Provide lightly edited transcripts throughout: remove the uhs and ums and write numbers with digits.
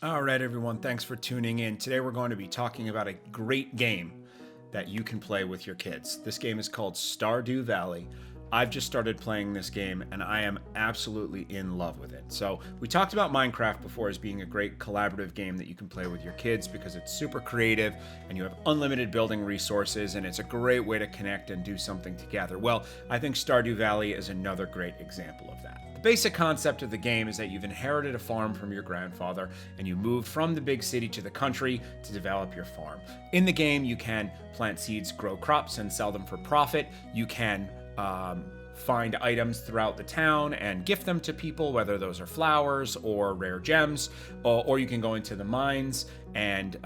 All right, everyone, thanks for tuning in. Today we're going to be talking about a great game that you can play with your kids. This game is called Stardew Valley. I've just started playing this game and I am absolutely in love with it. So, we talked about Minecraft before as being a great collaborative game that you can play with your kids because it's super creative and you have unlimited building resources and it's a great way to connect and do something together. Well, I think Stardew Valley is another great example of that. The basic concept of the game is that you've inherited a farm from your grandfather and you moved from the big city to the country to develop your farm. In the game, you can plant seeds, grow crops, and sell them for profit. You can find items throughout the town and gift them to people, whether those are flowers or rare gems, or you can go into the mines and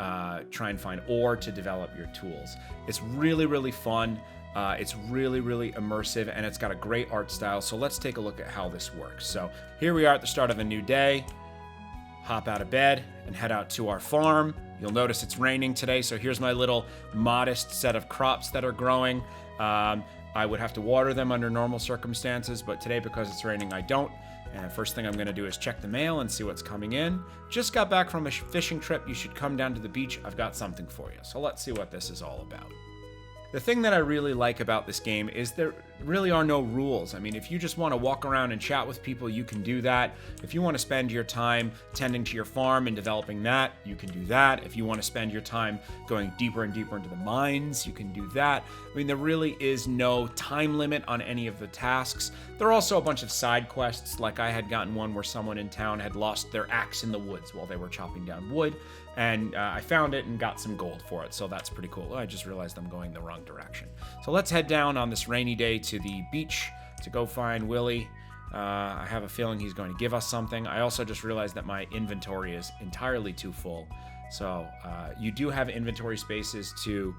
try and find ore to develop your tools. It's really, really fun. It's really, really immersive, and it's got a great art style. So let's take a look at how this works. So here we are at the start of a new day. Hop out of bed and head out to our farm. You'll notice it's raining today, so here's my little modest set of crops that are growing. I would have to water them under normal circumstances, but today, because it's raining, I don't. And first thing I'm going to do is check the mail and see what's coming in. Just got back from a fishing trip. You should come down to the beach. I've got something for you. So let's see what this is all about. The thing that I really like about this game is there really are no rules. I mean, if you just want to walk around and chat with people, you can do that. If you want to spend your time tending to your farm and developing that, you can do that. If you want to spend your time going deeper and deeper into the mines, you can do that. I mean, there really is no time limit on any of the tasks. There are also a bunch of side quests, like I had gotten one where someone in town had lost their axe in the woods while they were chopping down wood, and I found it and got some gold for it, so that's pretty cool. I just realized I'm going the wrong direction. So let's head down on this rainy day to the beach to go find Willie. I have a feeling he's going to give us something. I also just realized that my inventory is entirely too full. So you do have inventory spaces to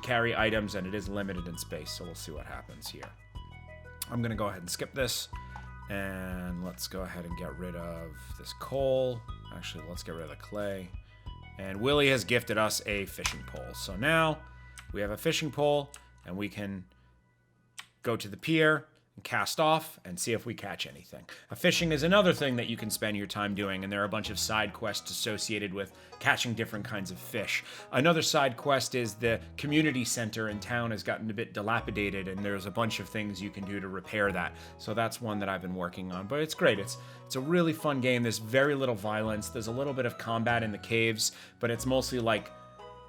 carry items, and it is limited in space, so we'll see what happens here. I'm going to go ahead and skip this, and let's go ahead and get rid of this coal. Actually, let's get rid of the clay. And Willie has gifted us a fishing pole. So now we have a fishing pole, and we can go to the pier and cast off and see if we catch anything. Fishing is another thing that you can spend your time doing, and there are a bunch of side quests associated with catching different kinds of fish. Another side quest is the community center in town has gotten a bit dilapidated, and there's a bunch of things you can do to repair that. So that's one that I've been working on, but it's great. It's a really fun game. There's very little violence. There's a little bit of combat in the caves, but it's mostly like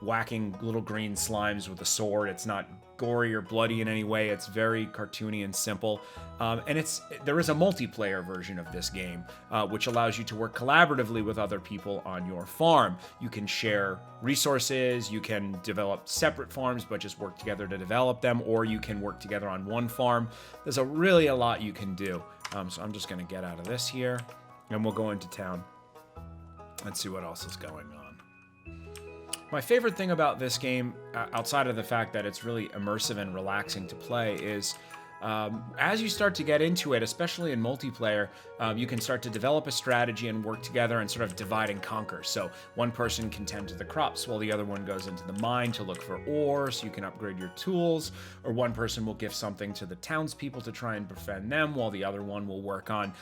whacking little green slimes with a sword. It's not gory or bloody in any way. It's very cartoony and simple. And there is a multiplayer version of this game, which allows you to work collaboratively with other people on your farm. You can share resources, you can develop separate farms, but just work together to develop them, or you can work together on one farm. There's really a lot you can do. So I'm just going to get out of this here, and we'll go into town and see what else is going on. My favorite thing about this game, outside of the fact that it's really immersive and relaxing to play, is as you start to get into it, especially in multiplayer, you can start to develop a strategy and work together and sort of divide and conquer. So one person can tend to the crops while the other one goes into the mine to look for ore so you can upgrade your tools, or one person will give something to the townspeople to try and befriend them while the other one will work on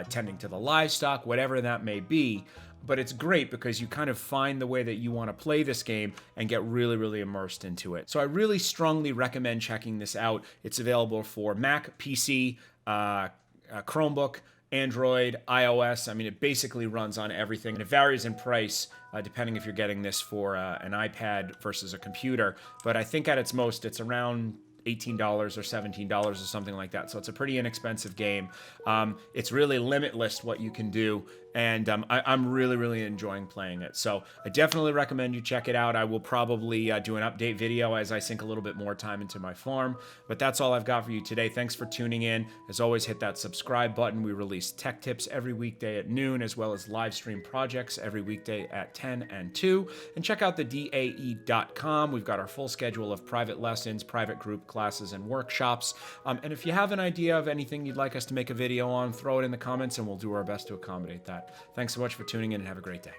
tending to the livestock, whatever that may be. But it's great because you kind of find the way that you want to play this game and get really, really immersed into it. So I really strongly recommend checking this out. It's available for Mac, PC, Chromebook, Android, iOS. I mean, it basically runs on everything. And it varies in price depending if you're getting this for an iPad versus a computer. But I think at its most, it's around $18 or $17 or something like that. So it's a pretty inexpensive game. It's really limitless what you can do, and I'm really, really enjoying playing it. So I definitely recommend you check it out. I will probably do an update video as I sink a little bit more time into my farm, but that's all I've got for you today. Thanks for tuning in. As always, hit that subscribe button. We release tech tips every weekday at noon, as well as live stream projects every weekday at 10 and 2. And check out the DAE.com. We've got our full schedule of private lessons, private group classes, and workshops. And if you have an idea of anything you'd like us to make a video on, throw it in the comments and we'll do our best to accommodate that. Thanks so much for tuning in and have a great day.